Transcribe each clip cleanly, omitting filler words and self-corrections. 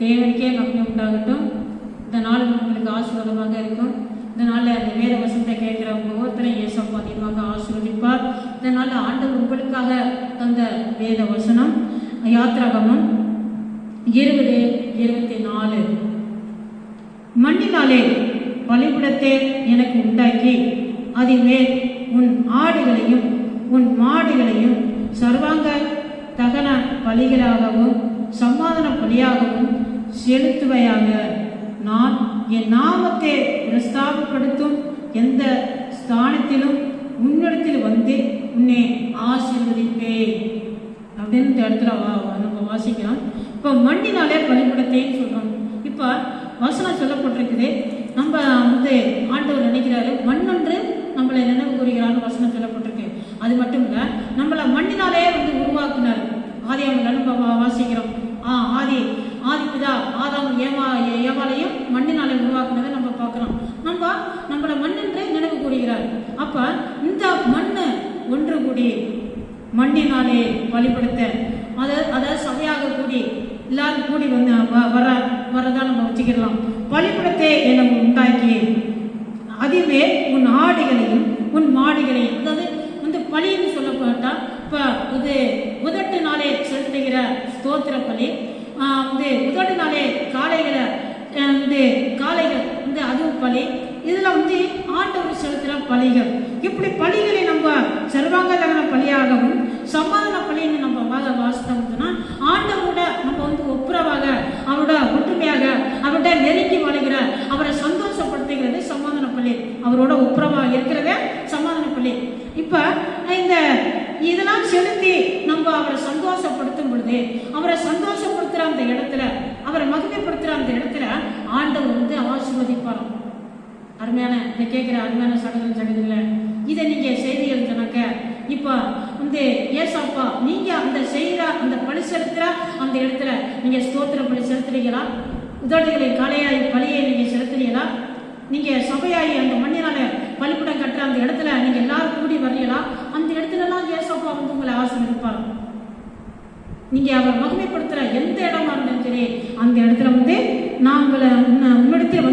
தேவனுக்கே மகிமை உண்டாகட்டும். இந்த நாள் உங்களுக்கு ஆசீர்வாதமாக இருக்கும். இந்த நாளில் அந்த வேத வசனத்தை கேட்கிற ஒவ்வொருத்தரையும் இயேசப்பா அதிகமாக ஆசீர்வதிப்பார். இந்த நாளில் ஆண்டவர் உங்களுக்காக தந்த வேத வசனம் யாத்திராகமம் 20:24. மண்ணினாலே பலிபீடத்தை எனக்கு உண்டாக்கி அதின் மேல் உன் ஆடுகளையும் உன் மாடுகளையும் சர்வாங்க தகன பலிகளாகவும் சமாதான பலியாகவும் செலுத்துவையாக. நான் என் நாமத்தை பிரஸ்தாபப்படுத்தும் எந்த ஸ்தானத்திலும் உன்னிடத்தில் வந்து உன்னை ஆசீர்வதிப்பேன் அப்படின்னு இந்த இடத்துல நம்ம வாசிக்கிறோம். இப்போ மண்ணினாலே பலிபீடத்தைன்னு சொல்றோம். இப்போ வசனம் சொல்லப்பட்டிருக்குது. நம்ம ஆண்டவர் நினைக்கிறாரு மண்ணொன்று நம்மளை நினைவு கூறுகிறான்னு வசனம் சொல்லப்பட்டிருக்கு. அது மட்டும் இல்லை, நம்மளை மண்ணினாலே உருவாக்குனார். ஆதியாகமத்துல நம்ம வாசிக்கிறோம். ஆதி பிதா ஆதாம் ஏவாளையும் மண்ணினாலே உருவாக்குனதை நம்ம பார்க்கிறோம். நம்மளை மண்ணென்று நினைவு கூறுகிறார். அப்ப இந்த மண்ணு ஒன்று கூடி மண்ணினாலே பலிபடுத்த அதை சபையாக கூடி எல்லாரும் கூடி வரதா நம்ம வச்சுக்கலாம். பலிபடத்தை என்னை உண்டாக்கி அதுவே உன் ஆடுகளையும் உன் மாடுகளையும், அதாவது பலின்னு சொல்லப்பட்டா இப்ப உதட்டு நாளே செலுத்துகிற ஸ்தோத்திர பலி, உதட்டு நாளே காளைகள் அதுவும் பலி, இதுல ஆண்டவர் செலுத்துற பலிகள். இப்படி பலிகளை நம்ம சர்வாங்க தகன பலியாகவும் சமாதான பலின்னு நம்ம வாசித்தோம்னா ஆண்டவரோட நம்ம ஒப்புரவாக அவரோட ஒற்றுமையாக அவரோட நெருங்கி வாழ்கிற அவரை சந்தோஷப்படுத்துகிறது சமாதான பலி. அவரோட ஒப்புரவாக இருக்கிறதே சமாதான பலி. இப்ப இதெல்லாம் செலுத்தி நம்ம அவரை சந்தோஷப்படுத்தும் பொழுது அவரை சந்தோஷப்படுத்துற அந்த இடத்துல அவரை மகிமைப்படுத்துற அந்த இடத்துல ஆண்டவர் ஆசீர்வதிப்பாராம். அருமையான இதை கேட்கிற அருமையான சகோதர இதை நீங்க செய்தி எழுதினாக்க இப்ப ஏசாப்பா நீங்க அந்த செய்கிற அந்த பலி செலுத்துற அந்த இடத்துல நீங்க ஸ்தோத்திர பலி செலுத்துறீங்களா? உதடுகளை பலியை நீங்க செலுத்துறீங்களா? நீங்க சபையாகி அந்த மண்ணினால பலிபீடம் கட்டுற அந்த இடத்துல நீங்க எல்லாரும் கூடி வரீங்களா? அந்த இடத்துல எல்லாம் ஏசாப்பா உங்களை ஆசீர்வதிப்பார். நீங்க அவர் மகிமைப்படுத்துற எந்த இடமா இருந்தாலும் சரி அந்த இடத்துல நான் உன்னிடத்துல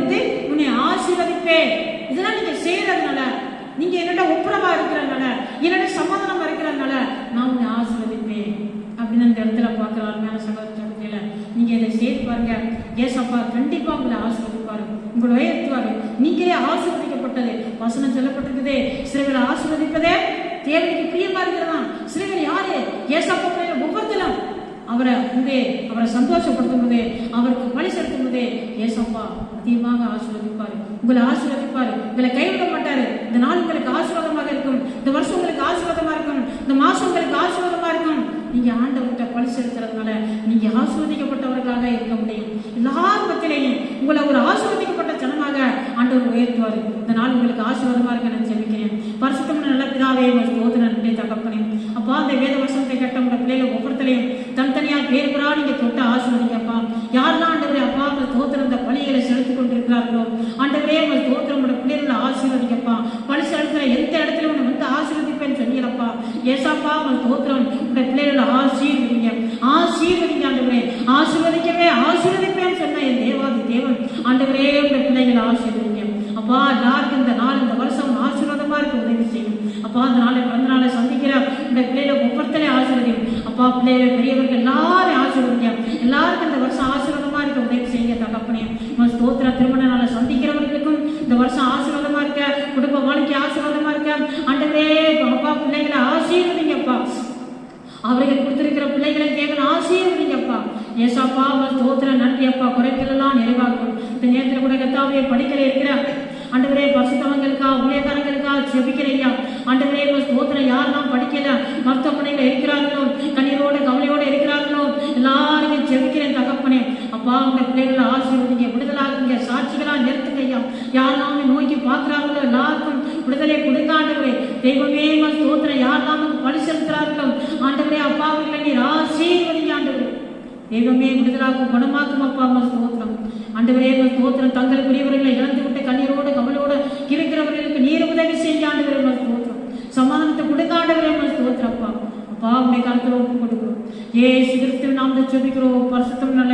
உன்னை ஆசீர்வதிப்பேன். இதெல்லாம் நீங்க செய்யறதுனால, நீங்க என்னோட ஒப்புரவா இருக்கிறதுனால, என்னோட சமாதானமா இருக்கிறதுனால நான் உன்னை ஆசீர்வதிப்பேன் அப்படின்னு அந்த இடத்துல பார்க்கிறாருமையான சகோதர நீங்க இதை செய்து பாருங்க. ஏசப்பா கண்டிப்பா உங்களை ஆசீர்வதிப்பாரு, உங்களை உயர்த்துவாரு. நீங்களே ஆசீர்வதிக்கப்பட்டது வசனம் சொல்லப்பட்டிருக்குது. சிறுகளை ஆசீர்வதிப்பதே தேவனுக்கு பிரியமா இருக்கிறதா. சிறுகள் யாரு? ஏசப்பா ஒவ்வொருத்தரும் அவரை சந்தோஷப்படுத்தும் போதே அவருக்கு பலி செலுத்தும் போதே ஏசப்பா அதிகமாக ஆசீர்வதிப்பாரு, உங்களை ஆசீர்வதிப்பாரு, உங்களை கைவிட மாட்டாரு. இந்த நாள் உங்களுக்கு ஆசீர்வாதமாக இருக்கும், இந்த வருஷம் உங்களுக்கு ஆசீர்வாதமா இருக்கும், இந்த மாசம் உங்களுக்கு ஆசீர்வாதமா இருக்கும். நீங்க ஆண்டவர்கிட்ட பலி செலுத்துறதுனால நீங்க ஆசீர்வதிக்கப்பட்டவர்களாக இருக்க முடியும். எல்லார் பத்திலையும் உங்களை ஒரு ஆசீர்வதிக்கப்பட்ட ஜனமாக ஆண்டவர் உயர்த்துவாரு. இந்த நாள் உங்களுக்கு ஆசீர்வாதமா இருக்க நான் ஜெபிக்கிறேன். பரிசுத்தமான நல்ல பிதாவே நன்றி தகப்பனே. அப்பா அந்த வேத வசனத்தை கேட்ட உங்க பிள்ளைகள் ஒவ்வொருத்தரையும் தனித்தனியா பேர் பெறா நீங்க தொட்டு ஆசீர்வதிங்கப்பா. யாரெல்லாம் ஆண்டவரே அப்பா உங்கள் தோத்திரம் இந்த பலிகளை செலுத்திக் கொண்டிருக்கிறார்களோ ஆண்டவரே உங்கள் தோத்திரம் உங்களோட பிள்ளைகளை ஆசீர்வதிங்கப்பா. பலி செலுத்துற எந்த இடத்துல உன்னை ஆசீர்வதிப்பேன்னு சொன்னீங்களப்பா. ஏசாப்பா உங்கள் தோத்திரம் உங்களுடைய பிள்ளைகளை ஆசீர்வதிங்க ஆண்டவரே. ஆசீர்வதிப்பேன்னு சொன்ன என் தேவாதி தேவன் ஆண்டவரே உங்களுடைய பிள்ளைகளை ஆசீர்வதிங்க அப்பா. எல்லாருக்கும் இந்த நாள் இந்த வருஷம் ஆசீர்வாதமா இருக்க உதவி செய்யும் அப்பா. அந்த நாளை பிறந்த நாளை சந்திக்கிற இந்த பிள்ளைகளை ஒவ்வொருத்தரையும் ஆசீர்வதியும் அப்பா. பிள்ளைகள் பெரியவர்கள் எல்லாரும் ஆசீர்வதிங்க. எல்லாருக்கும் இந்த வருஷம் ஆசீர்வாதமா இருக்க உதவி செய்யுங்க தகப்பனே. ஸ்தோத்திர திருமண நாளை சந்திக்கிறவர்களுக்கும் இந்த வருஷம் ஆசீர்வாதமா இருக்க, குடும்ப வாழ்க்கை ஆசீர்வாதமா இருக்க ஆண்டவரே அப்பா. பிள்ளைகளை ஆசீர்வதிங்கப்பா. அவர்கள் கொடுத்திருக்கிற பிள்ளைகளை கேட்கணும் ஆசீர்வதிங்கப்பா. ஏசாப்பா ஸ்தோத்திர நன்றி அப்பா. குறைகள் எல்லாம் நிறைவாக்கும். இந்த நேரத்தில் கூட கத்தாவே படிக்கிற இருக்கிற ஆண்டவரே பரிசுத்தவங்களுக்கா ஊழியக்காரங்களுக்கா ஜெபிக்கிறையா ஆண்டவரே ஸ்தோத்திரம். யாரெல்லாம் படிக்கல மருத்துவமனையில இருக்கிறார்களோ கண்ணீரோட கவலையோட இருக்கிறார்களோ எல்லாருக்கும் ஜெபிக்கிறேன் தகப்பனே அப்பா. உங்க பிள்ளைகளை ஆசீர்வதிங்க, விடுதலாகுங்க, சாட்சிகளா நிறுத்துங்க ஐயா. யாரெல்லாம் நோக்கி பார்க்கிறார்களோ எல்லாருக்கும் விடுதலை கொடுங்க ஆண்டவரே. தெய்வமே ஸ்தோத்திரம். யாரெல்லாம் பலி செலுத்துறார்களோ ஆண்டவரே அப்பா அவர்களை நீர் ஆசீர்வதிங்க ஆண்டவரே. தெய்வமே விடுதலாக்கும் குணமாக்கும் அப்பா ஸ்தோத்திரம் ஆண்டவரே. ஸ்தோத்திரம். தங்களுக்குரியவர்களை இழந்து விட்டு கண்ணீரோடு கவலையோடு இருக்கிறவர்களுக்கு நீர் உதவி செய்ய ஆண்டவரே ஸ்தோத்திரம். சமாதானத்தை கொடுக்க ஆண்டவரே ஸ்தோத்திரம் அப்பா. அப்பா உடைய காலத்தில் ஒப்பு கொடுக்கிறோம். ஏசு கிறிஸ்துவின் நாமத்தில் ஜெபிக்கிறோம் பரிசுத்தம் நல்ல